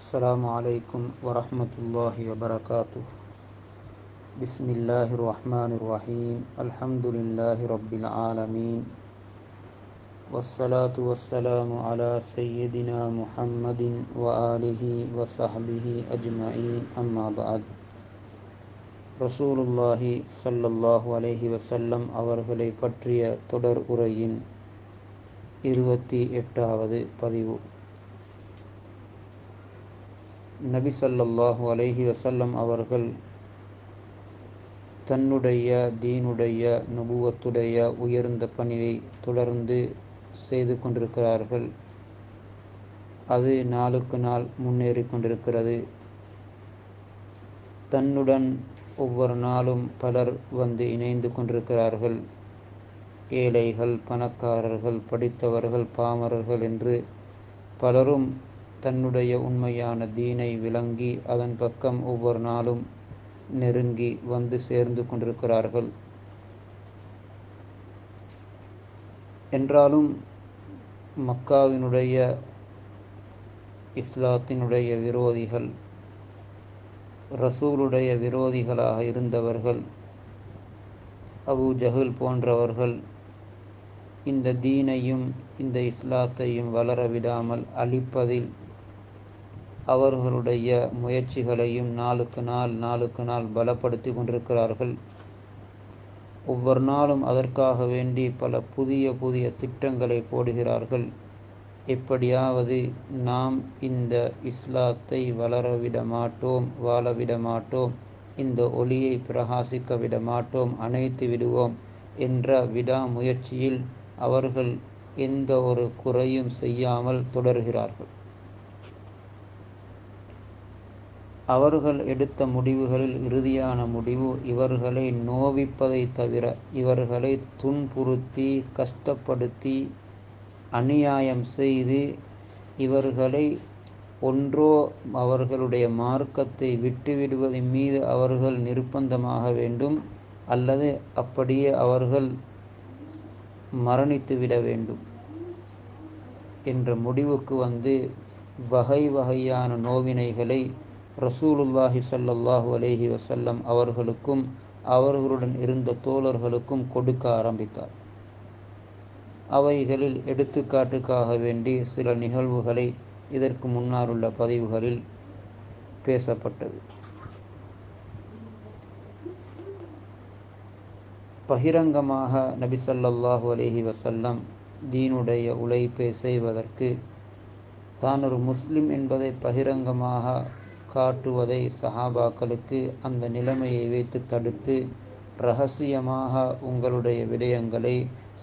السلام عليكم ورحمة الله وبركاته. بسم الله الرحمن الرحيم. الحمد لله رب العالمين، والصلاة والسلام على سيدنا محمد وآله وصحبه أجمعين. أما بعد. ரசூலுல்லாஹி ஸல்லல்லாஹு அலைஹி வஸல்லம் அவர்களை பற்றிய தொடர் உரையின் 28வது பதிவு. நபி ஸல்லல்லாஹு அலைஹி வஸல்லம் அவர்கள் தன்னுடைய தீனுடைய நுபுவத்துடைய உயர்ந்த பணியை தொடர்ந்து செய்து கொண்டிருக்கிறார்கள். அது நாளுக்கு நாள் முன்னேறி கொண்டிருக்கிறது. தன்னுடன் ஒவ்வொரு நாளும் பலர் வந்து இணைந்து கொண்டிருக்கிறார்கள். ஏழைகள், பணக்காரர்கள், படித்தவர்கள், பாமரர்கள் என்று பலரும் தன்னுடைய உண்மையான தீனை விளங்கி அதன் பக்கம் ஒவ்வொரு நாளும் நெருங்கி வந்து சேர்ந்து கொண்டிருக்கிறார்கள். என்றாலும் மக்காவினுடைய இஸ்லாத்தினுடைய விரோதிகள், ரசூலுடைய விரோதிகளாக இருந்தவர்கள், அபூ ஜஹல் போன்றவர்கள் இந்த தீனையும் இந்த இஸ்லாத்தையும் வளர விடாமல் அழிப்பதில் அவர்களுடைய முயற்சிகளையும் நாளுக்கு நாள் பலப்படுத்தி கொண்டிருக்கிறார்கள். ஒவ்வொரு நாளும் அதற்காக வேண்டி பல புதிய திட்டங்களை போடுகிறார்கள். எப்படியாவது நாம் இந்த இஸ்லாத்தை வளரவிட மாட்டோம், வாழவிட மாட்டோம், இந்த ஒளியை பிரகாசிக்க விட மாட்டோம், அணைத்து விடுவோம் என்ற விடாமுயற்சியில் அவர்கள் எந்த ஒரு குறையும் செய்யாமல் தொடர்கிறார்கள். அவர்கள் எடுத்த முடிவுகளில் இறுதியான முடிவு இவர்களை நோவிப்பதை தவிர, இவர்களை துன்புறுத்தி கஷ்டப்படுத்தி அநியாயம் செய்து இவர்களை ஒன்றோ அவர்களுடைய மார்க்கத்தை விட்டுவிடுவதன் மீது அவர்கள் நிர்பந்தமாக வேண்டும், அல்லது அப்படியே அவர்கள் மரணித்துவிட வேண்டும் என்ற முடிவுக்கு வந்து வகையான நோவினைகளை ரசூலுல்லாஹி ஸல்லல்லாஹு அலைஹி வஸல்லம் அவர்களுக்கும் அவர்களுடன் இருந்த தோழர்களுக்கும் கொடுக்க ஆரம்பித்தார். அவைகளில் எடுத்துக்காட்டுக்காக வேண்டி சில நிகழ்வுகளை இதற்கு முன்னால் உள்ள பதிவுகளில் பேசப்பட்டது. பகிரங்கமாக நபி ஸல்லல்லாஹு அலைஹி வஸல்லம் தீனுடைய உழைப்பை செய்வதற்கு, தான் ஒரு முஸ்லிம் என்பதை பகிரங்கமாக காட்டுவதை சஹாபாக்களுக்கு அந்த நிலைமையை வைத்து தடுத்து, இரகசியமாக உங்களுடைய விடயங்களை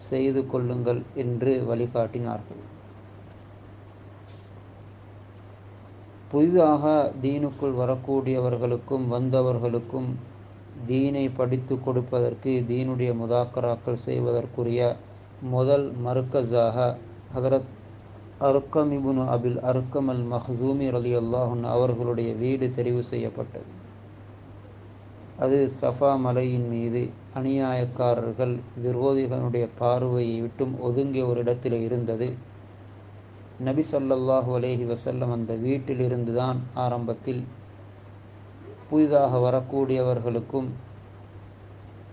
செய்து கொள்ளுங்கள் என்று வழிகாட்டினார்கள். புதிதாக தீனுக்குள் வரக்கூடியவர்களுக்கும் வந்தவர்களுக்கும் தீனை படித்து கொடுப்பதற்கு, தீனுடைய முதாக்கராக்கள் செய்வதற்குரிய முதல் மர்கஸாக ஹதரத் அர்கம் இப்னு அபில் அர்கம் அல் மஹ்சூமி ரலியல்லாஹு அன்ஹு அவர்களுடைய வீடு தெரிவு செய்யப்பட்டது. அது சஃபா மலையின் மீது அநியாயக்காரர்கள், விரோதிகளுடைய பார்வையை விட்டும் ஒதுங்கிய ஒரு இடத்தில் இருந்தது. நபி ஸல்லல்லாஹு அலைஹி வஸல்லம் அந்த வீட்டில் இருந்துதான் ஆரம்பத்தில் புதிதாக வரக்கூடியவர்களுக்கும்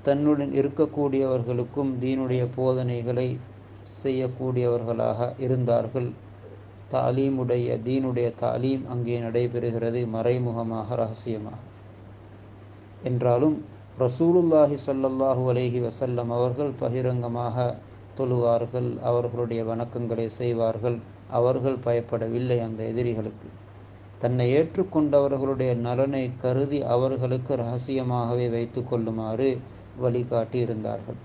தன்னுடன் இருக்கக்கூடியவர்களுக்கும் தீனுடைய போதனைகளை செய்யக்கூடியவர்களாக இருந்தார்கள். தாலீமுடைய தீனுடைய தாலீம் அங்கே நடைபெறுகிறது, மறைமுகமாக, இரகசியமாக. என்றாலும் ரசூலுல்லாஹி ஸல்லல்லாஹு அலைஹி வஸல்லம் அவர்கள் பகிரங்கமாக தொழுவார்கள், அவர்களுடைய வணக்கங்களை செய்வார்கள். அவர்கள் பயப்படவில்லை அந்த எதிரிகளுக்கு. தன்னை ஏற்றுக்கொண்டவர்களுடைய நலனை கருதி அவர்களுக்கு இரகசியமாகவே வைத்து கொள்ளுமாறு வழிகாட்டி இருந்தார்கள்.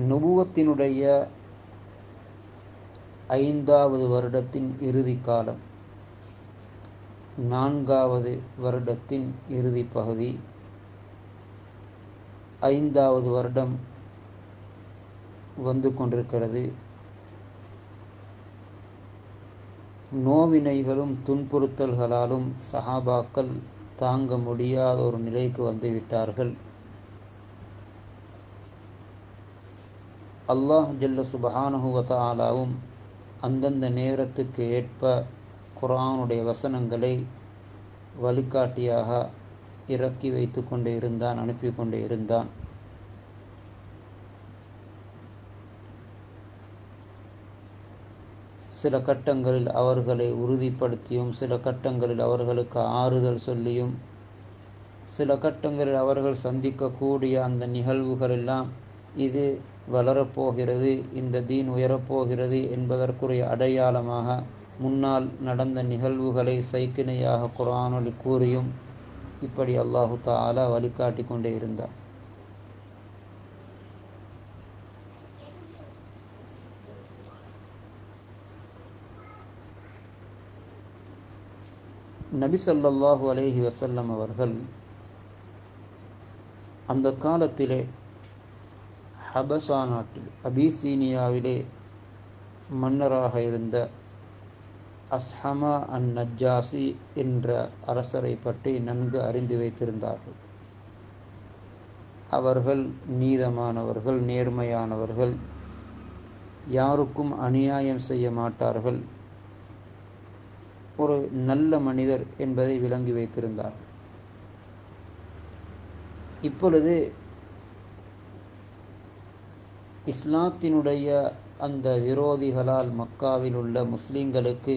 நுபுவத்தினுடைய 5வது வருடத்தின் இறுதி காலம், 4வது வருடத்தின் இறுதி பகுதி, 5வது வருடம் வந்து கொண்டிருக்கிறது. நோவினைகளும் துன்புறுத்தல்களாலும் சஹாபாக்கள் தாங்க முடியாத ஒரு நிலைக்கு வந்துவிட்டார்கள். அல்லாஹ் ஜல்ல சுப்ஹானஹு வ தஆலாவும் அந்தந்த நேரத்துக்கு ஏற்ப குர்ஆனுடைய வசனங்களை வழிகாட்டியாக இறக்கி வைத்து கொண்டே இருந்தான், அனுப்பி கொண்டே இருந்தான். சில கட்டங்களில் அவர்களை உறுதிப்படுத்தியும், சில கட்டங்களில் அவர்களுக்கு ஆறுதல் சொல்லியும், சில கட்டங்களில் அவர்கள் சந்திக்கக்கூடிய அந்த நிகழ்வுகள் எல்லாம் இது வளரப்போகிறது, இந்த தீன் உயரப்போகிறது என்பதற்குரிய அடையாளமாக முன்னால் நடந்த நிகழ்வுகளை சைக்கிணையாக குர்ஆனில் கூறியும் இப்படி அல்லாஹு தஆலா வழிகாட்டி கொண்டே இருந்தார். நபி ஸல்லல்லாஹு அலைஹி வஸல்லம் அவர்கள் அந்த காலத்திலே ஹபஸா நாட்டில் அபிசீனியாவிலே மன்னராக இருந்த அஸ்ஹமா அன்-நஜ்ஜாசி என்ற அரசரை பற்றி நன்கு அறிந்து வைத்திருந்தார்கள். அவர்கள் நீதமானவர்கள், நேர்மையானவர்கள், யாருக்கும் அநியாயம் செய்ய மாட்டார்கள், ஒரு நல்ல மனிதர் என்பதை விளங்கி வைத்திருந்தார்கள். இப்பொழுது இஸ்லாத்தினுடைய அந்த விரோதிகளால் மக்காவில் உள்ள முஸ்லிம்களுக்கு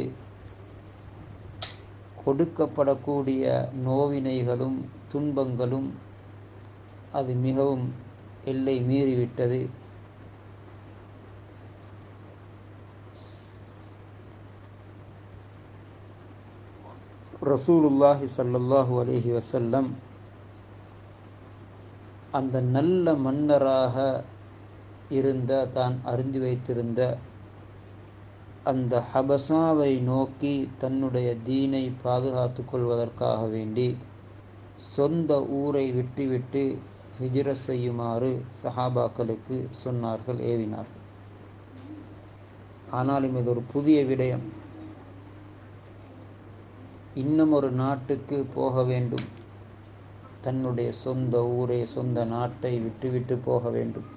கொடுக்கப்படக்கூடிய நோவினைகளும் துன்பங்களும் அது மிகவும் எல்லை மீறிவிட்டது. ரசூலுல்லாஹி ஸல்லல்லாஹு அலைஹி வஸல்லம் அந்த நல்ல மன்னராக இருந்த, தான் அறிந்து வைத்திருந்த அந்த ஹபஸாவை நோக்கி தன்னுடைய தீனை பாதுகாத்து கொள்வதற்காக வேண்டி சொந்த ஊரை விட்டுவிட்டு ஹிஜ்ரத் செய்யுமாறு சஹாபாக்களுக்கு சொன்னார்கள், ஏவினார்கள். ஆனாலும் இது ஒரு புதிய விடயம். இன்னும் ஒரு நாட்டுக்கு போக வேண்டும், தன்னுடைய சொந்த ஊரை சொந்த நாட்டை விட்டுவிட்டு போக வேண்டும்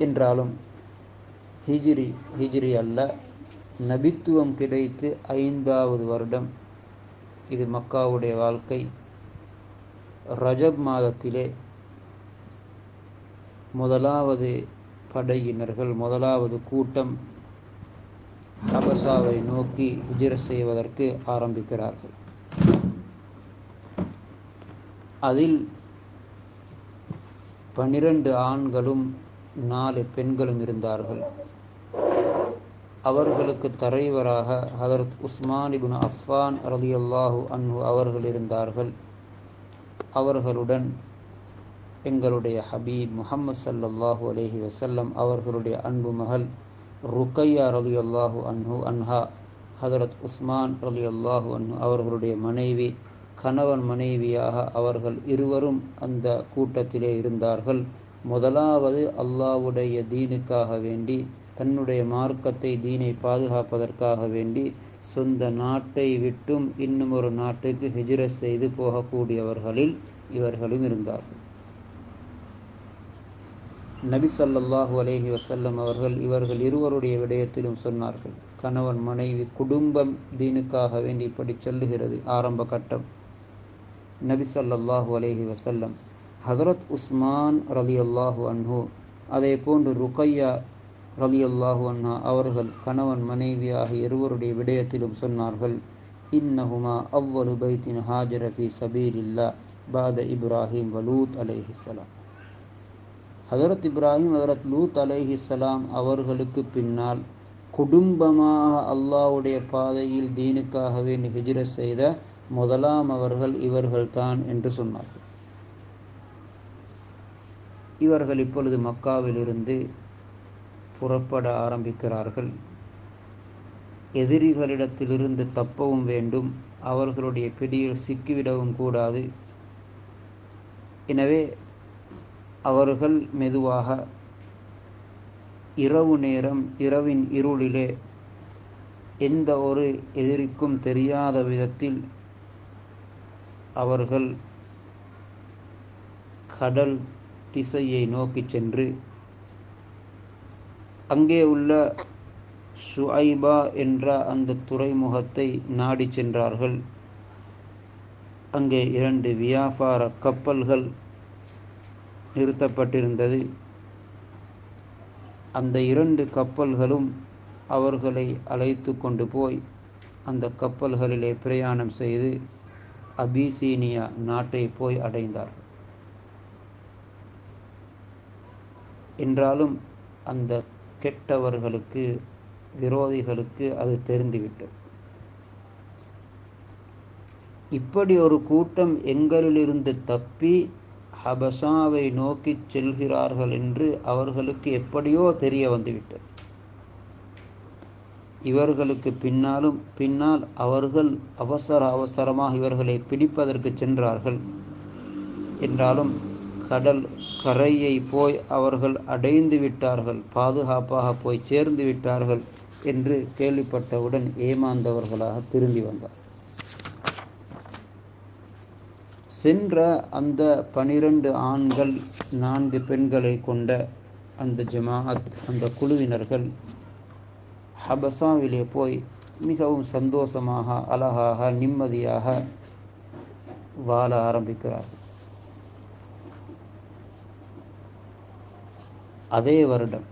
என்றாலும் ஹிஜ்ரி அல்ல, நபித்துவம் கிடைத்து 5வது வருடம் இது மக்காவுடைய வாழ்க்கை. ரஜப் மாதத்திலே முதலாவது படையினர்கள், முதலாவது கூட்டம் ஹபஸாவை நோக்கி ஹிஜ்ரத் செய்வதற்கு ஆரம்பிக்கிறார்கள். அதில் 12 ஆண்களும் 4 பெண்களும் இருந்தார்கள். அவர்களுக்கு தலைவராக ஹதரத் உஸ்மான் இப்னு அஃபான் ரலியல்லாஹு அன்ஹு அவர்கள் இருந்தார்கள். அவர்களுடன் எங்களுடைய ஹபீப் முஹம்மது ஸல்லல்லாஹு அலைஹி வஸல்லம் அவர்களுடைய அன்பு மகள் ருக்கையா ரலியல்லாஹு அன்ஹா, ஹதரத் உஸ்மான் ரலியல்லாஹு அன்ஹு அவர்களுடைய மனைவி, கணவன் மனைவியாக அவர்கள் இருவரும் அந்த கூட்டத்திலே இருந்தார்கள். முதலாவது அல்லாஹ்வுடைய தீனுக்காக வேண்டி, தன்னுடைய மார்க்கத்தை தீனை பாதுகாப்பதற்காக வேண்டி சொந்த நாட்டை விட்டும் இன்னும் ஒரு நாட்டுக்கு ஹிஜ்ரத் செய்து போகக்கூடியவர்களில் இவர்களும் இருந்தார்கள். நபி ஸல்லல்லாஹு அலைஹி வஸல்லம் அவர்கள் இவர்கள் இருவருடைய விடயத்திலும் சொன்னார்கள், கணவன் மனைவி குடும்பம் தீனுக்காக வேண்டி இப்படி சொல்லுகிறது. ஆரம்ப கட்டம் நபி ஸல்லல்லாஹு அலைஹி வஸல்லம் ஹதரத் உஸ்மான் ரலியல்லாஹு அன்ஹு, அதே போன்று ருக்கையா ரலியல்லாஹு அன்ஹா அவர்கள் கணவன் மனைவியாக இருவருடைய விடயத்திலும் சொன்னார்கள், இன்னஹுமா அவ்வலு பைத்தின் ஹாஜர ஃபீ சபீலில்லாஹ் பாத இப்ராஹிம் வ லூத் அலைஹிஸ்ஸலாம். ஹதரத் இப்ராஹிம், ஹதரத் லூத் அலைஹிஸ்ஸலாம் அவர்களுக்கு பின்னால் குடும்பமாக அல்லாஹ்வுடைய பாதையில் தீனுக்காக வேண்டி ஹிஜ்ரத் செய்த முதலாம் அவர்கள் இவர்கள்தான் என்று சொன்னார்கள். இவர்கள் இப்பொழுது மக்காவிலிருந்து புறப்பட ஆரம்பிக்கிறார்கள். எதிரிகளிடத்திலிருந்து தப்பவும் வேண்டும், அவர்களுடைய பிடியில் சிக்கிவிடவும் கூடாது. எனவே அவர்கள் மெதுவாக இரவு நேரம், இரவின் இருளிலே எந்த ஒரு எதிரிக்கும் தெரியாத விதத்தில் அவர்கள் கடல் திசையை நோக்கி சென்று அங்கே உள்ள ஷுஐபா என்ற அந்த துறைமுகத்தை நாடி சென்றார்கள். அங்கே 2 வியாபார கப்பல்கள் நிறுத்தப்பட்டிருந்தது. அந்த 2 கப்பல்களும் அவர்களை அழைத்து கொண்டு போய் அந்த கப்பல்களிலே பிரயாணம் செய்து அபிசீனியா நாட்டை போய் அடைந்தார்கள். என்றாலும் அந்த கெட்டவர்களுக்கு, விரோதிகளுக்கு அது தெரிந்துவிட்டது. இப்படி ஒரு கூட்டம் எங்களிலிருந்து தப்பி ஹபஷாவை நோக்கி செல்கிறார்கள் என்று அவர்களுக்கு எப்படியோ தெரிய வந்துவிட்டது. இவர்களுக்கு பின்னால் அவர்கள் அவசரமாக இவர்களை பிடிப்பதற்கு சென்றார்கள். என்றாலும் கடல் கரையை போய் அவர்கள் அடைந்து விட்டார்கள், பாதுகாப்பாக போய் சேர்ந்து விட்டார்கள் என்று கேள்விப்பட்டவுடன் ஏமாந்தவர்களாக திரும்பி வந்தார். சென்ற அந்த 12 ஆண்கள் 4 பெண்களை கொண்ட அந்த ஜமாஅத், அந்த குழுவினர்கள் ஹபசாவிலே போய் மிகவும் சந்தோஷமாக, அழகாக, நிம்மதியாக வாழ ஆரம்பிக்கிறார்கள். அதே வருடம்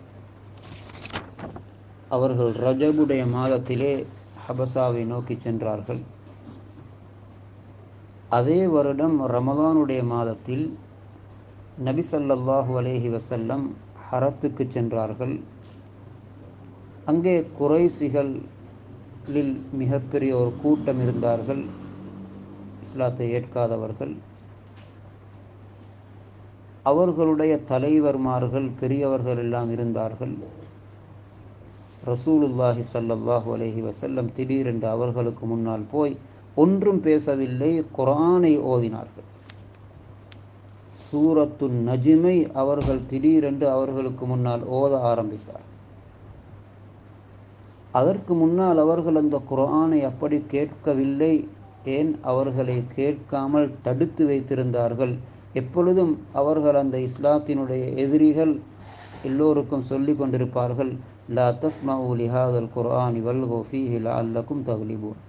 அவர்கள் ரஜபுடைய மாதத்திலே ஹபசாவை நோக்கி சென்றார்கள். அதே வருடம் ரமலானுடைய மாதத்தில் நபி ஸல்லல்லாஹு அலைஹி வஸல்லம் ஹரத்துக்கு சென்றார்கள். அங்கே குறைஷிகளில் மிகப்பெரிய ஒரு கூட்டம் இருந்தார்கள், இஸ்லாத்தை ஏற்காதவர்கள். அவர்களுடைய தலைவர்மார்கள், பெரியவர்கள் எல்லாம் இருந்தார்கள். ரசூலுல்லாஹி ஸல்லல்லாஹு அலைஹி வஸல்லம் திடீரென்று அவர்களுக்கு முன்னால் போய் ஒன்றும் பேசவில்லை, குர்ஆனை ஓதினார்கள். சூரத்துன் நஜ்மை அவர்கள் திடீரென்று அவர்களுக்கு முன்னால் ஓத ஆரம்பித்தார். அதற்கு முன்னால் அவர்கள் அந்த குர்ஆனை அப்படி கேட்கவில்லை. ஏன் அவர்களை கேட்காமல் தடுத்து வைத்திருந்தார்கள்? எப்பொழுதும் அவர்கள் அந்த இஸ்லாத்தினுடைய எதிரிகள் எல்லோருக்கும் சொல்லி கொண்டிருப்பார்கள், லா தஸ்மஉ லிஹாதல் குர்ஆனி வல்கு ஃபீஹி லஅல்லகும் தக்லிபூன்.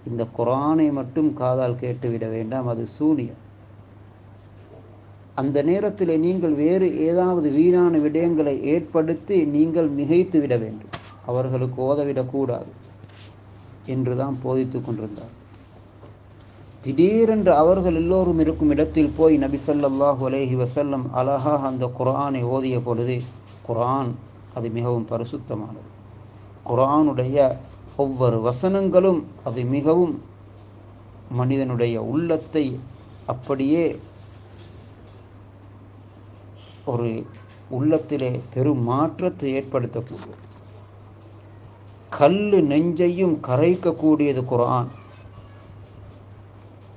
இந்த குர்ஆனை மட்டும் காதால் கேட்டுவிட வேண்டாம், அது சூனியம். அந்த நேரத்தில் நீங்கள் வேறு ஏதாவது வீணான விடயங்களை ஏற்படுத்தி நீங்கள் மிகைத்து விட வேண்டும், அவர்களுக்கு ஓதவிடக்கூடாது என்றுதான் போதித்து கொண்டிருந்தார். திடீரென்று அவர்கள் எல்லோரும் இருக்கும் இடத்தில் போய் நபி ஸல்லல்லாஹு அலைஹி வஸல்லம் அழகாக அந்த குர்ஆனை ஓதிய பொழுது, குர்ஆன் அது மிகவும் பரிசுத்தமானது. குர்ஆனுடைய ஒவ்வொரு வசனங்களும் அது மிகவும் மனிதனுடைய உள்ளத்தை அப்படியே ஒரு உள்ளத்திலே பெரும் மாற்றத்தை ஏற்படுத்தக்கூடிய, கல்லு நெஞ்சையும் கரைக்கக்கூடியது குர்ஆன்.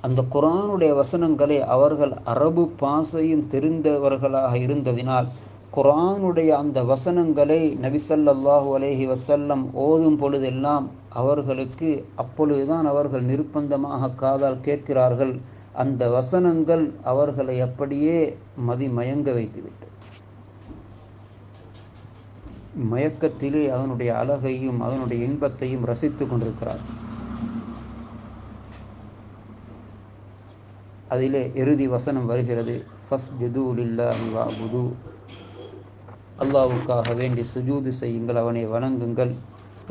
அந்த குர்ஆனுடைய வசனங்களை அவர்கள் அரபு பாஷையும் தெரிந்தவர்களாக இருந்ததினால் குர்ஆனுடைய அந்த வசனங்களை நபி ஸல்லல்லாஹு அலைஹி வஸல்லம் ஓதும் பொழுதெல்லாம் அவர்களுக்கு அப்பொழுதுதான் அவர்கள் நிர்பந்தமாக காதால் கேட்கிறார்கள். அந்த வசனங்கள் அவர்களை அப்படியே மயங்க வைத்துவிட்டது. மயக்கத்திலே அதனுடைய அழகையும் அதனுடைய இன்பத்தையும் ரசித்து கொண்டிருக்கிறார்கள். அதிலே இறுதி வசனம் வருகிறது, ஃபஸ்ஜுது லில்லாஹி வஅபுது, அல்லாஹ்வுக்காக வேண்டி சுஜூது செய்யுங்கள், அவனை வணங்குங்கள்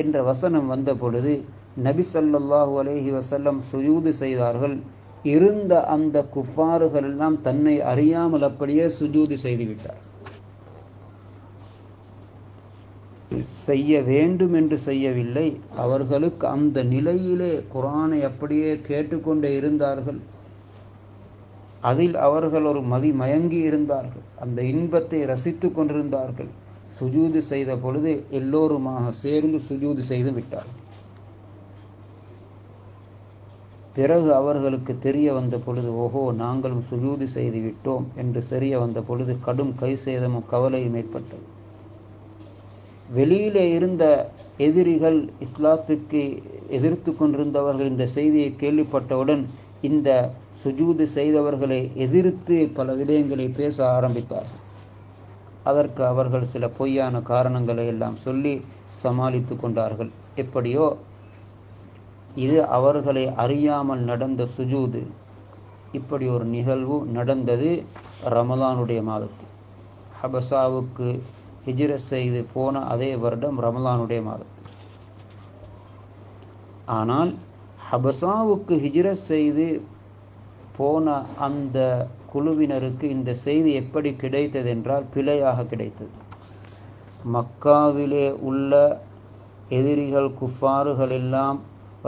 என்ற வசனம் வந்த பொழுது நபி ஸல்லல்லாஹு அலைஹி வஸல்லம் சுஜூது செய்தார்கள். இருந்த அந்த குஃபார்கள் எல்லாம் தன்னை அறியாமல் அப்படியே சுஜூது செய்துவிட்டார். செய்ய வேண்டும் என்று செய்யவில்லை, அவர்களுக்கு அந்த நிலையிலே குர்ஆனை அப்படியே கேட்டுக்கொண்டே இருந்தார்கள். அதில் அவர்கள் ஒரு மயங்கி இருந்தார்கள், அந்த இன்பத்தை ரசித்து கொண்டிருந்தார்கள். சுஜூது செய்த பொழுது எல்லோருமாக சேர்ந்து சுஜூது செய்து விட்டார்கள். பிறகு அவர்களுக்கு தெரிய வந்த பொழுது, ஓஹோ நாங்களும் சுஜூது செய்து விட்டோம் என்று தெரிய வந்த பொழுது கடும் கை சேதமும் கவலையும் ஏற்பட்டது. வெளியிலே இருந்த எதிரிகள், இஸ்லாத்துக்கு எதிர்த்து கொண்டிருந்தவர்கள் இந்த செய்தியை கேள்விப்பட்டவுடன் இந்த சுஜூது செய்தவர்களை எதிர்த்து பல விடயங்களை பேச ஆரம்பித்தார்கள். அதற்கு அவர்கள் சில பொய்யான காரணங்களை எல்லாம் சொல்லி சமாளித்து கொண்டார்கள். எப்படியோ இது அவர்களை அறியாமல் நடந்த சுஜூது. இப்படி ஒரு நிகழ்வு நடந்தது ரமலானுடைய மாதத்தில். ஹபசாவுக்கு ஹிஜ்ரத் செய்து போன அதே வருடம் ரமலானுடைய மாதத்தில். ஆனால் ஹபசாவுக்கு ஹிஜ்ரத் செய்து போன அந்த குழுவினருக்கு இந்த செய்தி எப்படி கிடைத்தது என்றால் பிழையாக கிடைத்தது. மக்காவிலே உள்ள எதிரிகள் குஃபாறுகள் எல்லாம்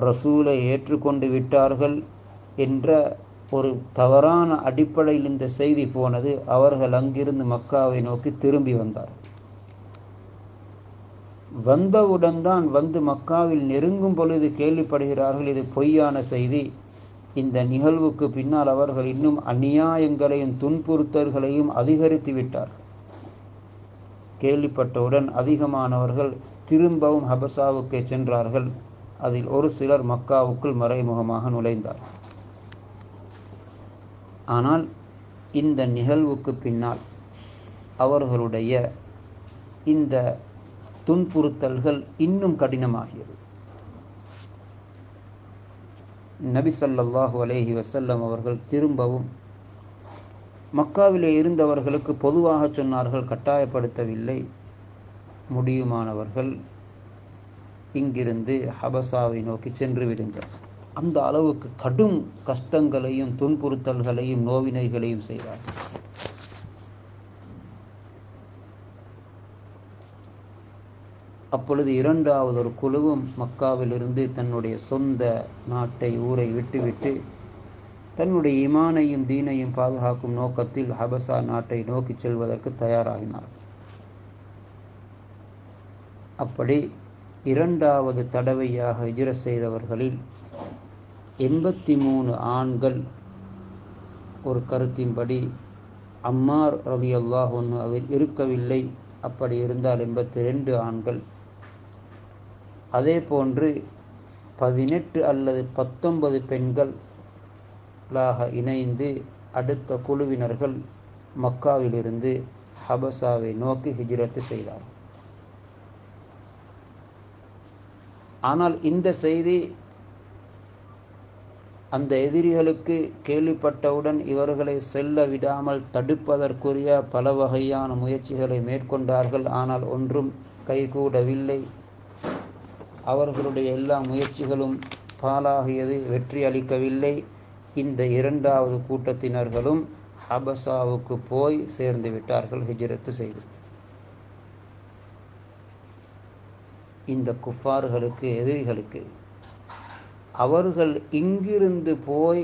ரசூலை ஏற்றுக்கொண்டு விட்டார்கள் என்ற ஒரு தவறான அடிப்படையில் இந்த செய்தி போனது. அவர்கள் அங்கிருந்து மக்காவை நோக்கி திரும்பி வந்தார்கள். வந்தவுடன் தான் வந்து மக்காவில் நெருங்கும் பொழுது கேள்விப்படுகிறார்கள் இது பொய்யான செய்தி. இந்த நிகழ்வுக்கு பின்னால் அவர்கள் இன்னும் அநியாயங்களையும் துன்புறுத்தல்களையும் அதிகரித்து விட்டார்கள். கேள்விப்பட்டவுடன் அதிகமானவர்கள் திரும்பவும் ஹபசாவுக்கு சென்றார்கள். அதில் ஒரு சிலர் மக்காவுக்குள் மறைமுகமாக நுழைந்தார்கள். ஆனால் இந்த நிகழ்வுக்கு பின்னால் அவர்களுடைய இந்த துன்புறுத்தல்கள் இன்னும் கடினமாகியது. நபி ஸல்லல்லாஹு அலைஹி வஸல்லம் அவர்கள் திரும்பவும் மக்காவிலே இருந்தவர்களுக்கு பொதுவாக சொன்னார்கள், கட்டாயப்படுத்தவில்லை. முடியுமானவர்கள் இங்கிருந்து ஹபசாவை நோக்கி சென்று விடுங்கள். அந்த அளவுக்கு கடும் கஷ்டங்களையும் துன்புறுத்தல்களையும் நோவினைகளையும் செய்தார்கள். அப்பொழுது இரண்டாவது ஒரு குழுவும் மக்காவிலிருந்து தன்னுடைய சொந்த நாட்டை ஊரை விட்டுவிட்டு தன்னுடைய ஈமானையும் தீனையும் பாதுகாக்கும் நோக்கத்தில் ஹபசா நாட்டை நோக்கி செல்வதற்கு தயாராகினார். அப்படி இரண்டாவது தடவையாக ஹிஜ்ரத் செய்தவர்களில் 83 ஆண்கள், ஒரு கருத்தின்படி அம்மார் ரலியல்லாஹு அன்ஹு அதில் இருக்கவில்லை, அப்படி இருந்தால் 82 ஆண்கள், அதே போன்று 18 அல்லது 19 பெண்களாக இணைந்து அடுத்த குழுவினர்கள் மக்காவிலிருந்து ஹபசாவை நோக்கி ஹிஜ்ரத் செய்தார்கள். ஆனால் இந்த செய்தி அந்த எதிரிகளுக்கு கேள்விப்பட்டவுடன் இவர்களை செல்ல விடாமல் தடுப்பதற்குரிய பல வகையான முயற்சிகளை மேற்கொண்டார்கள். ஆனால் ஒன்றும் கைகூடவில்லை. அவர்களுடைய எல்லா முயற்சிகளும் பாழாகியது, வெற்றி அளிக்கவில்லை. இந்த இரண்டாவது கூட்டத்தினர்களும் ஹபசாவுக்கு போய் சேர்ந்து விட்டார்கள் ஹிஜ்ரத் செய்து. இந்த குஃபார்களுக்கு, எதிரிகளுக்கு, அவர்கள் இங்கிருந்து போய்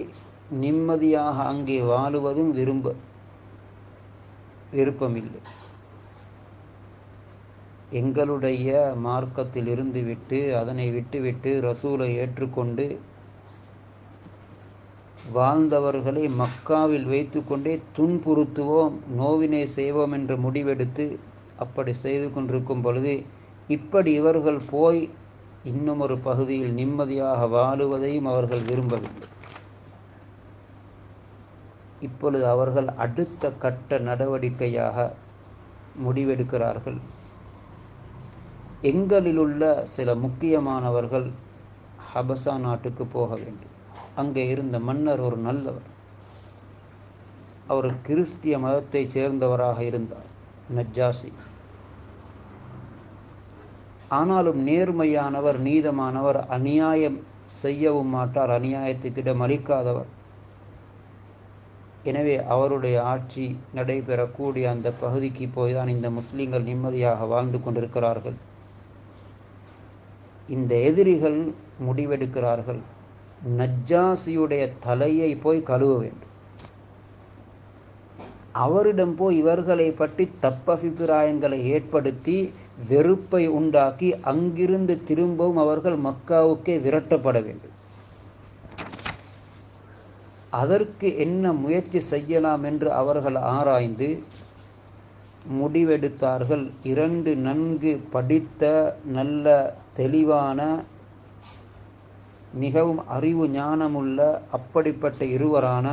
நிம்மதியாக அங்கே வாழுவதும் விருப்பமில்லை. எங்களுடைய மார்க்கத்தில் இருந்து விட்டு அதனை விட்டுவிட்டு ரசூலை ஏற்றுக்கொண்டு வாழ்ந்தவர்களை மக்காவில் வைத்து கொண்டே துன்புறுத்துவோம், நோவினை செய்வோம் என்று முடிவெடுத்து அப்படி செய்து கொண்டிருக்கும் பொழுது இப்படி இவர்கள் போய் இன்னும் ஒரு பகுதியில் நிம்மதியாக வாழுவதையும் அவர்கள் விரும்பவில்லை. இப்பொழுது அவர்கள் அடுத்த கட்ட நடவடிக்கையாக முடிவெடுக்கிறார்கள். எங்களிலுள்ள சில முக்கியமானவர்கள் ஹபசா நாட்டுக்கு போக வேண்டும். அங்கே இருந்த மன்னர் ஒரு நல்லவர். அவர் கிறிஸ்திய மதத்தைச் சேர்ந்தவராக இருந்தார், நஜ்ஜாசி. ஆனாலும் நேர்மையானவர், நீதமானவர், அநியாயம் செய்யவும் மாட்டார், அநியாயத்துக்கு இடம் அளிக்காதவர். எனவே அவருடைய ஆட்சி நடைபெறக்கூடிய அந்த பகுதிக்கு போய் தான் இந்த முஸ்லிம்கள் நிம்மதியாக வாழ்ந்து கொண்டிருக்கிறார்கள். இந்த எதிரிகள் முடிவெடுக்கிறார்கள், நஜ்ஜாசியுடைய தலையை போய் கழுவ வேண்டும். அவரிடம் போய் இவர்களை பற்றி தப்பபிப்பிராயங்களை ஏற்படுத்தி வெறுப்பை உண்டாக்கி அங்கிருந்து திரும்பவும் அவர்கள் மக்காவுக்கே விரட்டப்பட வேண்டும். அதற்கு என்ன முயற்சி செய்யலாம் என்று அவர்கள் ஆராய்ந்து முடிவெடுத்தார்கள். 2 நன்கு படித்த, நல்ல தெளிவான, மிகவும் அறிவு ஞானமுள்ள அப்படிப்பட்ட இருவரான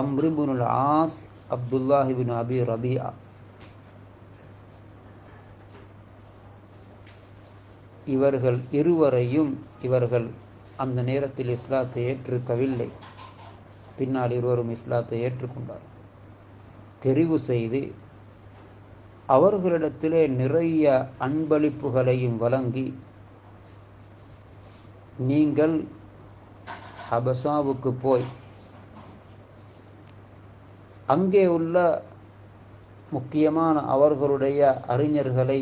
அம்ர் இப்னுல் ஆஸ், அப்துல்லாஹ் இப்னு அபி ரபியா, இவர்கள் இருவரையும் இவர்கள் அந்த நேரத்தில் இஸ்லாத்தை ஏற்றிருக்கவில்லை. பின்னால் இருவரும் இஸ்லாத்தை ஏற்றுக்கொண்டார். தெரிவு செய்து அவர்களிடத்திலே நிறைய அன்பளிப்புகளையும் வழங்கி, நீங்கள் ஹபசாவுக்கு போய் அங்கே உள்ள முக்கியமான அவர்களுடைய அறிஞர்களை,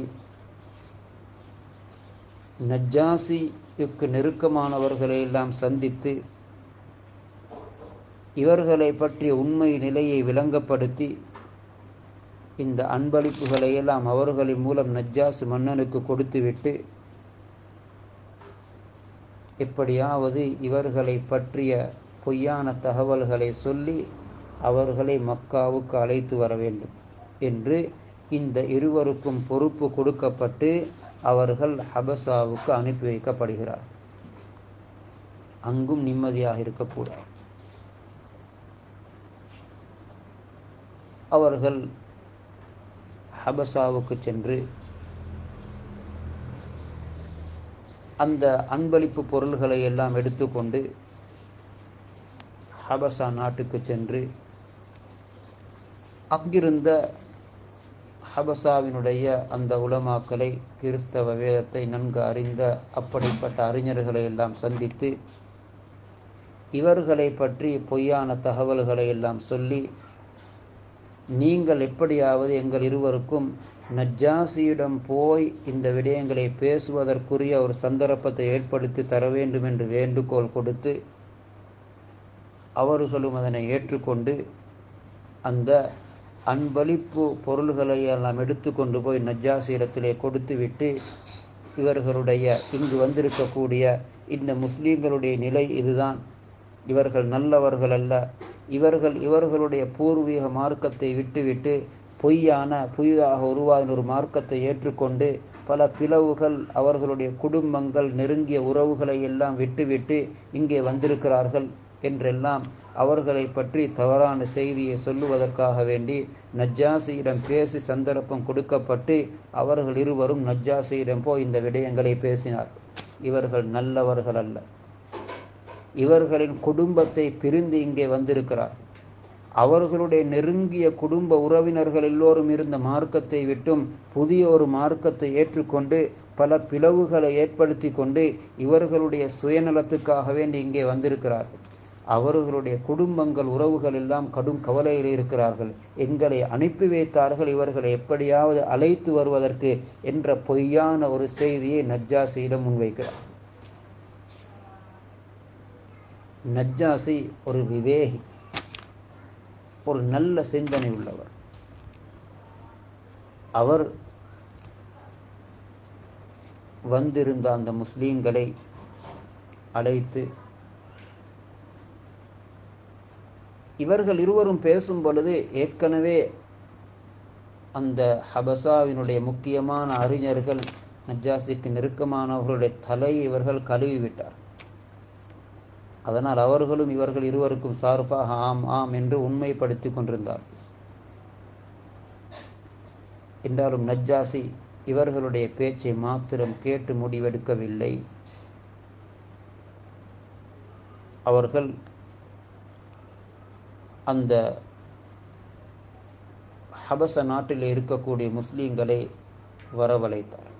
நஜ்ஜாசிக்கு நெருக்கமானவர்களை எல்லாம் சந்தித்து இவர்களை பற்றிய உண்மை நிலையை விளங்கப்படுத்தி, இந்த அன்பளிப்புகளை எல்லாம் அவர்களின் மூலம் நஜ்ஜாஸ் மன்னனுக்கு கொடுத்துவிட்டு, எப்படியாவது இவர்களை பற்றிய பொய்யான தகவல்களை சொல்லி அவர்களை மக்காவுக்கு அழைத்து வர வேண்டும் என்று இந்த இருவருக்கும் பொறுப்பு கொடுக்கப்பட்டு அவர்கள் ஹபசாவுக்கு அனுப்பி வைக்கப்படுகிறார். அங்கும் நிம்மதியாக இருக்கக்கூடாது. அவர்கள் ஹபசாவுக்கு சென்று அந்த அன்பளிப்பு பொருள்களை எல்லாம் எடுத்துக்கொண்டு ஹபசா நாட்டுக்கு சென்று அங்கிருந்த ஹபசாவினுடைய அந்த உலமாக்களை, கிறிஸ்தவ வேதத்தை நன்கு அறிந்த அப்படிப்பட்ட அறிஞர்களை எல்லாம் சந்தித்து இவர்களை பற்றி பொய்யான தகவல்களை எல்லாம் சொல்லி, நீங்கள் எப்படியாவது எங்கள் இருவருக்கும் நஜ்ஜாசியிடம் போய் இந்த விடயங்களை பேசுவதற்குரிய ஒரு சந்தர்ப்பத்தை ஏற்படுத்தி தர வேண்டும் என்று வேண்டுகோள் கொடுத்து, அவர்களும் அதனை ஏற்றுக்கொண்டு அந்த அன்பளிப்பு பொருள்களை எல்லாம் எடுத்துக்கொண்டு போய் நஜ்ஜாசி இடத்திலே கொடுத்துவிட்டு, இவர்களுடைய இங்கு வந்திருக்கக்கூடிய இந்த முஸ்லீம்களுடைய நிலை இதுதான், இவர்கள் நல்லவர்கள் அல்ல, இவர்களுடைய பூர்வீக மார்க்கத்தை விட்டுவிட்டு புதிதாக உருவாகின ஒரு மார்க்கத்தை ஏற்றுக்கொண்டு பல பிளவுகள், அவர்களுடைய குடும்பங்கள், நெருங்கிய உறவுகளை எல்லாம் விட்டுவிட்டு இங்கே வந்திருக்கிறார்கள் என்றெல்லாம் அவர்களை பற்றி தவறான செய்தியை சொல்லுவதற்காக வேண்டி நஜ்ஜாசியிடம் பேசி சந்தர்ப்பம் கொடுக்கப்பட்டு அவர்கள் இருவரும் நஜ்ஜாசியிடம் போய் இந்த விடயங்களை பேசினார். இவர்கள் நல்லவர்கள் அல்ல, இவர்களின் குடும்பத்தை பிரிந்து இங்கே வந்திருக்கிறார், அவர்களுடைய நெருங்கிய குடும்ப உறவினர்கள் எல்லோரும் இருந்த மார்க்கத்தை விட்டும் புதிய ஒரு மார்க்கத்தை ஏற்றுக்கொண்டு பல பிளவுகளை ஏற்படுத்தி கொண்டு இவர்களுடைய சுயநலத்துக்காக வேண்டி இங்கே வந்திருக்கிறார்கள். அவர்களுடைய குடும்பங்கள், உறவுகள் எல்லாம் கடும் கவலையில் இருக்கிறார்கள். எங்களை அனுப்பி வைத்தார்கள் இவர்களை எப்படியாவது அழைத்து வருவதற்கு என்ற பொய்யான ஒரு செய்தியை நஜ்ஜாசியிடம் முன்வைக்கிறார். நஜ்ஜாசி ஒரு விவேகி, ஒரு நல்ல சிந்தனை உள்ளவர். அவர் வந்திருந்த அந்த முஸ்லீம்களை அழைத்து, இவர்கள் இருவரும் பேசும் பொழுது ஏற்கனவே அந்த ஹபசாவினுடைய முக்கியமான அறிஞர்கள், நஜ்ஜாசிக்கு நெருக்கமானவர்களுடைய தலையை இவர்கள் கழுவிவிட்டார். அதனால் அவர்களும் இவர்கள் இருவருக்கும் சார்பாக ஆம் ஆம் என்று உண்மைப்படுத்தி கொண்டிருந்தார். என்றாலும் நஜ்ஜாசி இவர்களுடைய பேச்சை மாத்திரம் கேட்டு முடிவெடுக்கவில்லை. அவர்கள் அந்த ஹபச நாட்டில் இருக்கக்கூடிய முஸ்லீம்களை வரவழைத்தார்.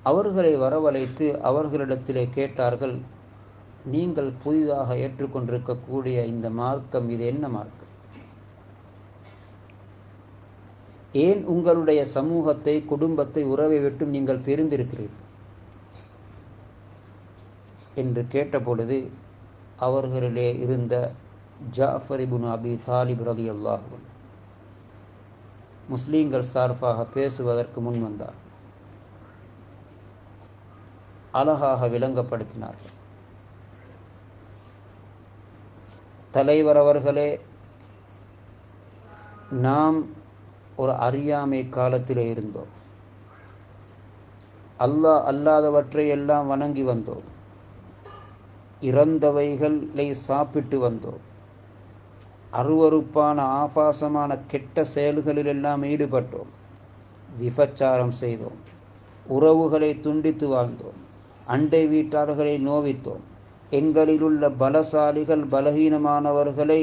அவர்களை வரவழைத்து அவர்களிடத்திலே கேட்டார்கள், நீங்கள் புதிதாக ஏற்றுக்கொண்டிருக்கக்கூடிய இந்த மார்க்கம் இது என்ன மார்க்கம்? ஏன் உங்களுடைய சமூகத்தை, குடும்பத்தை, உறவை விட்டும் நீங்கள் பிரிந்திருக்கிறீர்கள் என்று கேட்டபொழுது அவர்களிலே இருந்த ஜாஃபர் இப்னு அபி தாலிப் ரலியல்லாஹு அன்ஹு முஸ்லீம்கள் சார்பாக பேசுவதற்கு முன் வந்தார். அழகாக விளங்கப்படுத்தினார்கள். தலைவர் அவர்களே, நாம் ஒரு அறியாமை காலத்திலே இருந்தோம். அல்லாஹ் அல்லாதவற்றை எல்லாம் வணங்கி வந்தோம். இறந்தவைகளை சாப்பிட்டு வந்தோம். அருவருப்பான ஆபாசமான கெட்ட செயல்களில் எல்லாம் ஈடுபட்டோம். விபச்சாரம் செய்தோம், உறவுகளை துண்டித்து வாழ்ந்தோம், அண்டை வீட்டார்களை நோவித்தோம், எங்களிலுள்ள பலசாலிகள் பலகீனமானவர்களை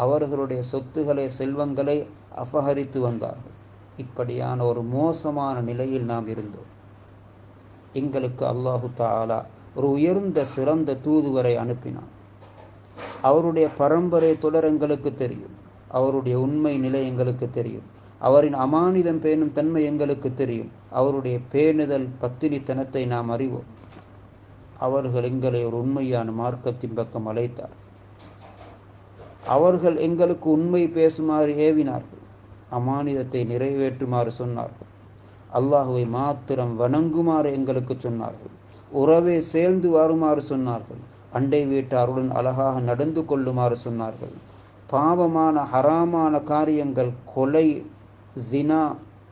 அவர்களுடைய சொத்துக்களை செல்வங்களை அபகரித்து வந்தார்கள். இப்படியான ஒரு மோசமான நிலையில் நாம் இருந்தோம். எங்களுக்கு அல்லாஹு தஆலா ஒரு உயர்ந்த சிறந்த தூதுவரை அனுப்பினான். அவருடைய பரம்பரை தொடர் எங்களுக்கு தெரியும், அவருடைய உண்மை நிலை எங்களுக்கு தெரியும், அவரின் அமானிதம் பேணும் தன்மை எங்களுக்கு தெரியும், அவருடைய பேணுதல் பத்தினித்தனத்தை நாம் அறிவோம். அவர்கள் எங்களை ஒரு உண்மையான மார்க்கத்தின் பக்கம் அழைத்தார். அவர்கள் எங்களுக்கு உண்மை பேசுமாறு ஏவினார்கள், அமானிதத்தை நிறைவேற்றுமாறு சொன்னார்கள், அல்லாஹுவை மாத்திரம் வணங்குமாறு எங்களுக்கு சொன்னார்கள், உறவை சேர்ந்து வருமாறு சொன்னார்கள், அண்டை வீட்டாருடன் அழகாக நடந்து கொள்ளுமாறு சொன்னார்கள். பாவமான ஹராமான காரியங்கள், கொலை, ஜினா,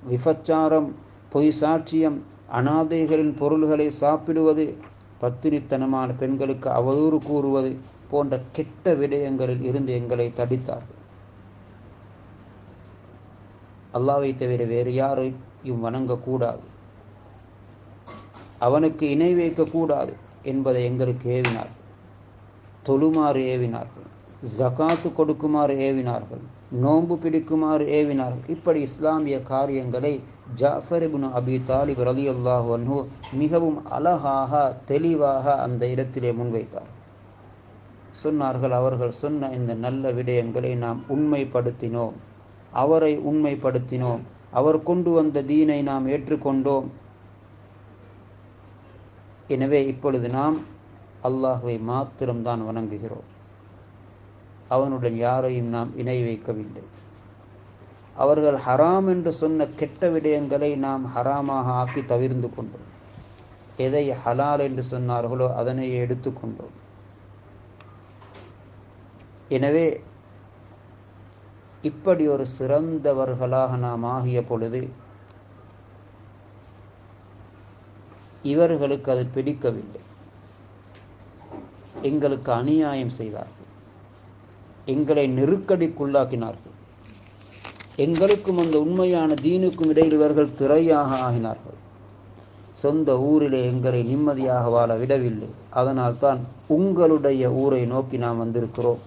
விபச்சாரம், பொய் சாட்சியம், அனாதைகளின் பொருள்களை சாப்பிடுவது, பத்தினித்தனமான பெண்களுக்கு அவதூறு கூறுவது போன்ற கெட்ட விடயங்களில் இருந்து எங்களை தடுத்தார்கள். அல்லாஹ்வை தவிர வேறு யாரையும் வணங்கக்கூடாது, அவனுக்கு இணை வைக்கக்கூடாது என்பதை எங்களுக்கு ஏவினார்கள். தொழுமாறு ஏவினார்கள், ஜகாத்து கொடுக்குமாறு ஏவினார்கள், நோன்பு பிடிக்குமாறு ஏவினார்கள். இப்படி இஸ்லாமிய காரியங்களை ஜாஃபர் இப்னு அபி தாலிப் ரலியல்லாஹு அன்ஹு மிகவும் அழகாக தெளிவாக அந்த இடத்திலே முன்வைத்தார். சொன்னார்கள், அவர்கள் சொன்ன இந்த நல்ல விடயங்களை நாம் உண்மைப்படுத்தினோம், அவரை உண்மைப்படுத்தினோம், அவர் கொண்டு வந்த தீனை நாம் ஏற்றுக்கொண்டோம். எனவே இப்பொழுது நாம் அல்லாஹ்வை மாத்திரம்தான் வணங்குகிறோம், அவனுடன் யாரையும் நாம் இணை வைக்கவில்லை. அவர்கள் ஹராம் என்று சொன்ன கெட்ட விடயங்களை நாம் ஹராமாக ஆக்கி தவிர்ந்து கொண்டோம், எதை ஹலால் என்று சொன்னார்களோ அதனை எடுத்துக்கொண்டோம். எனவே இப்படி ஒரு சிறந்தவர்களாக நாம் ஆகிய பொழுது இவர்களுக்கு அது பிடிக்கவில்லை. எங்களுக்கு அநியாயம் செய்தார்கள், எங்களை நெருக்கடிக்குள்ளாக்கினார்கள், எங்களுக்கும் அந்த உண்மையான தீனுக்கும் இடையில் இவர்கள் திரையாக ஆகினார்கள். சொந்த ஊரிலே எங்களை நிம்மதியாக வாழ விடவில்லை. அதனால் தான் உங்களுடைய ஊரை நோக்கி நாம் வந்திருக்கிறோம்,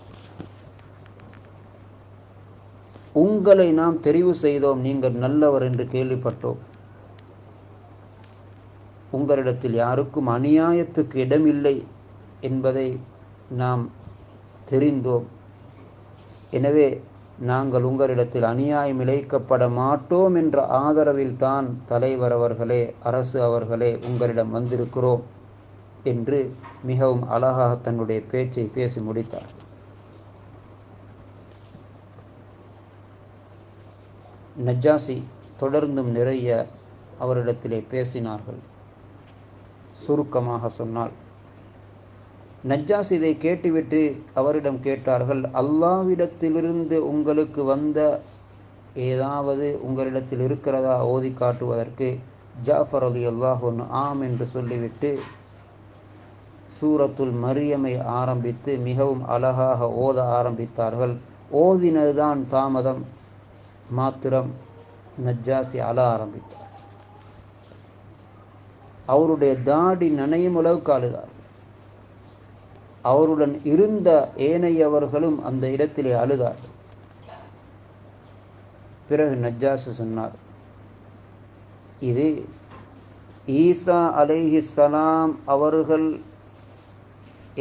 உங்களை நாம் தெரிவு செய்தோம், நீங்கள் நல்லவர் என்று கேள்விப்பட்டோம், உங்களிடத்தில் யாருக்கும் அநியாயத்துக்கு இடமில்லை என்பதை நாம் தெரிந்தோம். எனவே நாங்கள் உங்களிடத்தில் அநியாயம் இழைக்கப்பட மாட்டோம் என்ற ஆதரவில் தான் தலைவர் அவர்களே, அரசு அவர்களே, உங்களிடம் வந்திருக்கிறோம் என்று மிகவும் அழகாக தன்னுடைய பேச்சை பேசி முடித்தார். நஜ்ஜாசி தொடர்ந்தும் நிறைய அவரிடத்திலே பேசினார்கள். சுருக்கமாக சொன்னால், நஜ்ஜாசி இதை கேட்டுவிட்டு அவரிடம் கேட்டார்கள், அல்லாஹ்விடத்திலிருந்து உங்களுக்கு வந்த ஏதாவது உங்களிடத்தில் இருக்கிறதா ஓதி காட்டுவதற்கு? ஜாஃபர் ரலியல்லாஹு அன்ஹு ஆம் என்று சொல்லிவிட்டு சூரத்துல் மரியமை ஆரம்பித்து மிகவும் அழகாக ஓத ஆரம்பித்தார்கள். ஓதினதுதான் தாமதம், மாத்திரம் நஜ்ஜாசி அழ ஆரம்பித்தார். அவருடைய தாடி நனையும் அளவுக்கு அழுதார். அவருடன் இருந்த ஏனையவர்களும் அந்த இடத்திலே அழுதார்கள். பிறகு நஜ்ஜாசி சொன்னார், இது ஈசா அலைஹிஸ்ஸலாம் அவர்கள்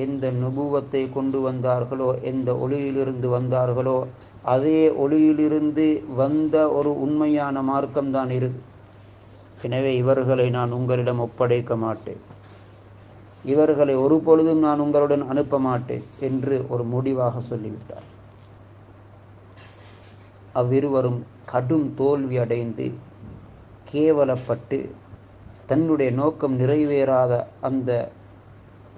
எந்த நுபுவத்தை கொண்டு வந்தார்களோ, எந்த ஒளியிலிருந்து வந்தார்களோ, அதே ஒளியிலிருந்து வந்த ஒரு உண்மையான மார்க்கம்தான் இது. எனவே இவர்களை நான் உங்களிடம் ஒப்படைக்க மாட்டேன், இவர்களை ஒரு பொழுதும் நான் உங்களுடன் அனுப்ப மாட்டேன் என்று ஒரு முடிவாக சொல்லிவிட்டார். அவ்விருவரும் கடும் தோல்வி அடைந்து கேவலப்பட்டு தன்னுடைய நோக்கம் நிறைவேறாத அந்த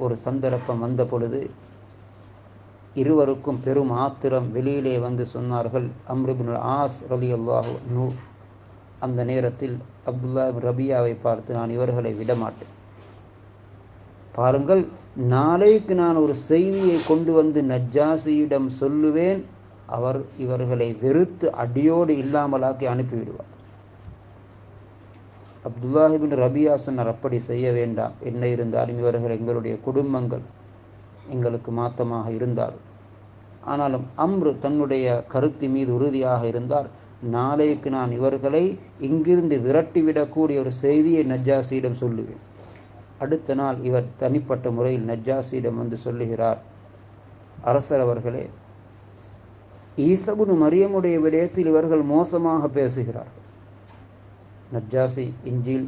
ஒரு சந்தர்ப்பம் வந்த பொழுது இருவருக்கும் பெரும் ஆத்திரம். வெளியிலே வந்து சொன்னார்கள். அம்ர் இப்னுல் ஆஸ் ரலியல்லாஹு அன்ஹு அந்த நேரத்தில் அப்துல்லா இப்னு ரபியாவை பார்த்து, நான் இவர்களை விடமாட்டேன், பாருங்கள், நாளைக்கு நான் ஒரு செய்தியை கொண்டு வந்து நஜ்ஜாசியிடம் சொல்லுவேன், அவர் இவர்களை வெறுத்து அடியோடு இல்லாமலாக்கி அனுப்பிவிடுவார். அப்துல்லாஹிபின் ரபியா சொன்னார், அப்படி செய்ய வேண்டாம், என்ன இருந்தாலும் இவர்கள் எங்களுடைய குடும்பங்கள், எங்களுக்கு மாத்தமாக இருந்தார். ஆனாலும் அம்ரு தன்னுடைய கருத்து மீது உறுதியாக இருந்தார். நாளைக்கு நான் இவர்களை இங்கிருந்து விரட்டிவிடக்கூடிய ஒரு செய்தியை நஜ்ஜாசியிடம் சொல்லுவேன். அடுத்த நாள் இவர் தனிப்பட்ட முறையில் நஜ்ஜாசியிடம் வந்து சொல்லுகிறார், அரசர் அவர்களே, ஈசபுன் மரியமுடைய விடயத்தில் இவர்கள் மோசமாக பேசுகிறார்கள். நஜ்ஜாசி இஞ்சில்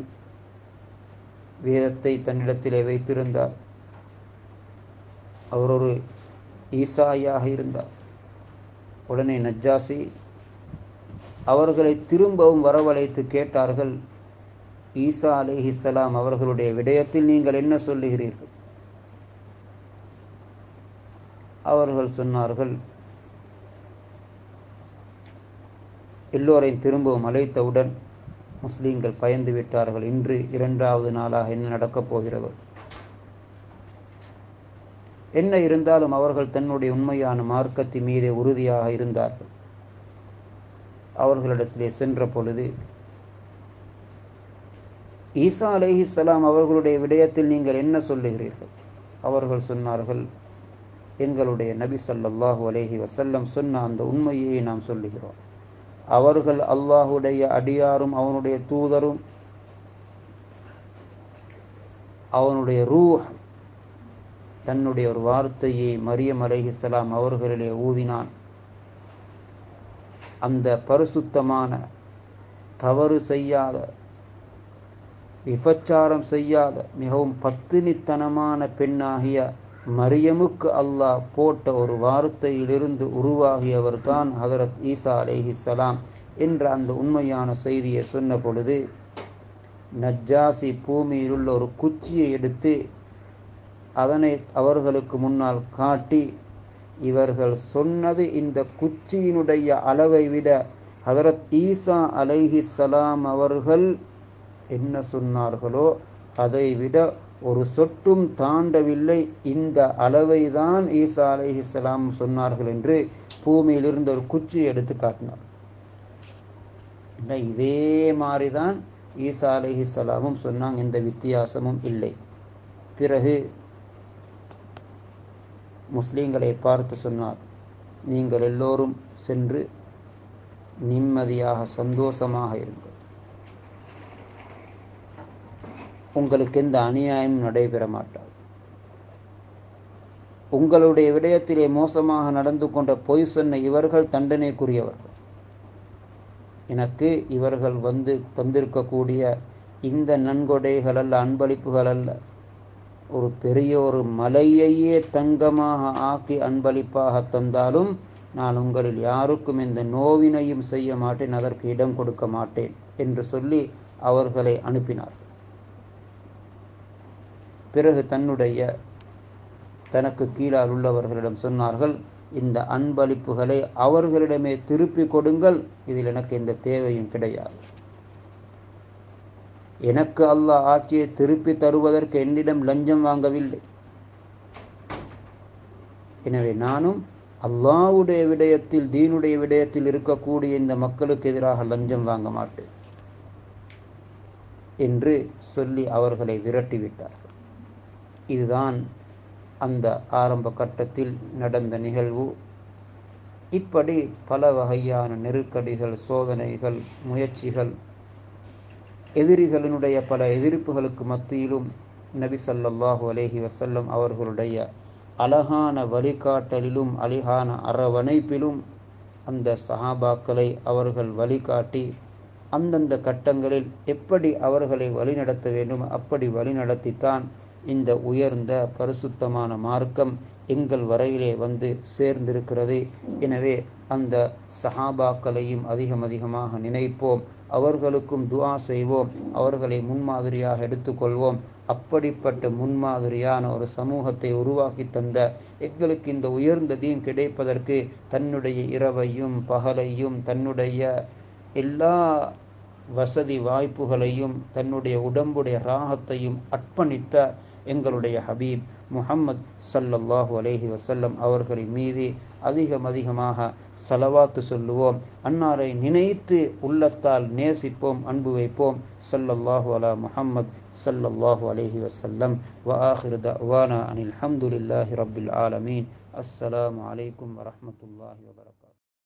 வேதத்தை தன்னிடத்திலே வைத்திருந்தார். அவர் ஒரு ஈசாயாக இருந்தார். உடனே நஜ்ஜாசி அவர்களை திரும்பவும் வரவழைத்து கேட்டார்கள், ஈசா அலைஹிஸ்ஸலாம் அவர்களுடைய விடயத்தில் நீங்கள் என்ன சொல்லுகிறீர்கள்? அவர்கள் சொன்னார்கள், எல்லோரையும் திரும்பவும் அழைத்தவுடன் முஸ்லீம்கள் பயந்து விட்டார்கள். இன்று 2வது நாளாக என்ன நடக்கப் போகிறதோ. என்ன இருந்தாலும் அவர்கள் தன்னுடைய உண்மையான மார்க்கத்தின் மீதே உறுதியாக இருந்தார்கள். அவர்களிடத்திலே சென்ற பொழுது, ஈசா அலைஹிஸ்ஸலாம் அவர்களுடைய விடயத்தில் நீங்கள் என்ன சொல்லுகிறீர்கள்? அவர்கள் சொன்னார்கள், எங்களுடைய நபி ஸல்லல்லாஹு அலைஹி வஸல்லம் சொன்ன அந்த உண்மையை நாம் சொல்லுகிறோம். அவர்கள் அல்லாஹுடைய அடியாரும் அவனுடைய தூதரும், அவனுடைய ரூஹ் தன்னுடைய ஒரு வார்த்தையை மரியம் அலைஹிஸ்ஸலாம் அவர்களிலே ஊதினான். அந்த பரிசுத்தமான, தவறு செய்யாத, விபச்சாரம் செய்யாத, மிகவும் பத்தினித்தனமான பெண்ணாகிய மரியமுக்கு அல்லாஹ் போட்ட ஒரு வார்த்தையிலிருந்து உருவாகியவர் தான் ஹதரத் ஈசா அலைஹிஸ்ஸலாம் என்ற அந்த உண்மையான செய்தியை சொன்ன பொழுது, நஜ்ஜாசி பூமியில் உள்ள ஒரு குச்சியை எடுத்து அதனை அவர்களுக்கு முன்னால் காட்டி, இவர்கள் சொன்னது இந்த குச்சியினுடைய அளவை விட ஹதரத் ஈசா அலைஹிஸ்ஸலாம் அவர்கள் என்ன சொன்னார்களோ அதை விட ஒரு சொட்டும் தாண்டவில்லை, இந்த அளவை தான் ஈசா அலைஹிஸ்ஸலாம் சொன்னார்கள் என்று பூமியிலிருந்து ஒரு குச்சியை எடுத்து காட்டினார். இதே மாதிரிதான் ஈசா அலைஹிஸ்ஸலாமும் சொன்னாங்க, எந்த வித்தியாசமும் இல்லை. பிறகு முஸ்லீம்களை பார்த்து சொன்னார், நீங்கள் எல்லோரும் சென்று நிம்மதியாக சந்தோஷமாக இருங்கள், உங்களுக்கு எந்த அநியாயமும் நடைபெற மாட்டார். உங்களுடைய விடயத்திலே மோசமாக நடந்து கொண்ட பொய் சொன்ன இவர்கள் தண்டனைக்குரியவர்கள். எனக்கு இவர்கள் வந்து தந்திருக்கக்கூடிய இந்த நன்கொடைகள் அல்ல, அன்பளிப்புகள் அல்ல, ஒரு பெரிய ஒரு மலையையே தங்கமாக ஆக்கி அன்பளிப்பாக தந்தாலும் நான் உங்களில் யாருக்கும் எந்த நோவினையும் செய்ய மாட்டேன், அதற்கு இடம் கொடுக்க மாட்டேன் என்று சொல்லி அவர்களை அனுப்பினார். பிறகு தனக்கு கீழால் உள்ளவர்களிடம் சொன்னார்கள், இந்த அன்பளிப்புகளை அவர்களிடமே திருப்பி கொடுங்கள், இதில் எனக்கு எந்த தேவையும் கிடையாது. எனக்கு அல்லாஹ் ஆட்சியை திருப்பி தருவதற்கு என்னிடம் லஞ்சம் வாங்கவில்லை. எனவே நானும் அல்லாஹ்வுடைய விடயத்தில், தீனுடைய விடயத்தில் இருக்கக்கூடிய இந்த மக்களுக்கு எதிராக லஞ்சம் வாங்க மாட்டேன் என்று சொல்லி அவர்களை விரட்டிவிட்டார்கள். இதுதான் அந்த ஆரம்ப கட்டத்தில் நடந்த நிகழ்வு. இப்படி பல வகையான நெருக்கடிகள், சோதனைகள், முயற்சிகள், எதிரிகளினுடைய பல எதிர்ப்புகளுக்கு மத்தியிலும் நபி ஸல்லல்லாஹு அலைஹி வஸல்லம் அவர்களுடைய அழகான வழிகாட்டலிலும் அழகான அரவணைப்பிலும் அந்த சஹாபாக்களை அவர்கள் வழிகாட்டி அந்தந்த கட்டங்களில் எப்படி அவர்களை வழிநடத்த வேண்டும் அப்படி வழிநடத்தித்தான் இந்த உயர்ந்த பரிசுத்தமான மார்க்கம் எங்கள் வரையிலே வந்து சேர்ந்திருக்கிறது. எனவே அந்த சஹாபாக்களையும் அதிகமாக நினைப்போம், அவர்களுக்கும் துஆ செய்வோம், அவர்களை முன்மாதிரியாக எடுத்துக்கொள்வோம். அப்படிப்பட்ட முன்மாதிரியான ஒரு சமூகத்தை உருவாக்கி தந்த எங்களுக்கு இந்த உயர்ந்த தீன் கிடைப்பதற்கு தன்னுடைய இரவையும் பகலையும் தன்னுடைய எல்லா வசதி வாய்ப்புகளையும் தன்னுடைய உடம்புடைய ராகத்தையும் அர்ப்பணித்த எங்களுடைய ஹபீப் முஹம்மது ஸல்லல்லாஹு அலைஹி வஸல்லம் அவர்களின் மீது அதிகமாக ஸலவாத்து சொல்லுவோம். அன்னாரை நினைத்து உள்ளத்தால் நேசிப்போம், அன்பு வைப்போம். ஸல்லல்லாஹு அலா முஹம்மத் ஸல்லல்லாஹு அலைஹி வஸல்லம். வ ஆகிரு தஅவானா அனில் ஹம்துலில்லாஹி ரப்பில் ஆலமீன். அஸ்ஸலாமு அலைக்கும் வரஹ்மத்துல்லாஹி வபரகாத்துஹு.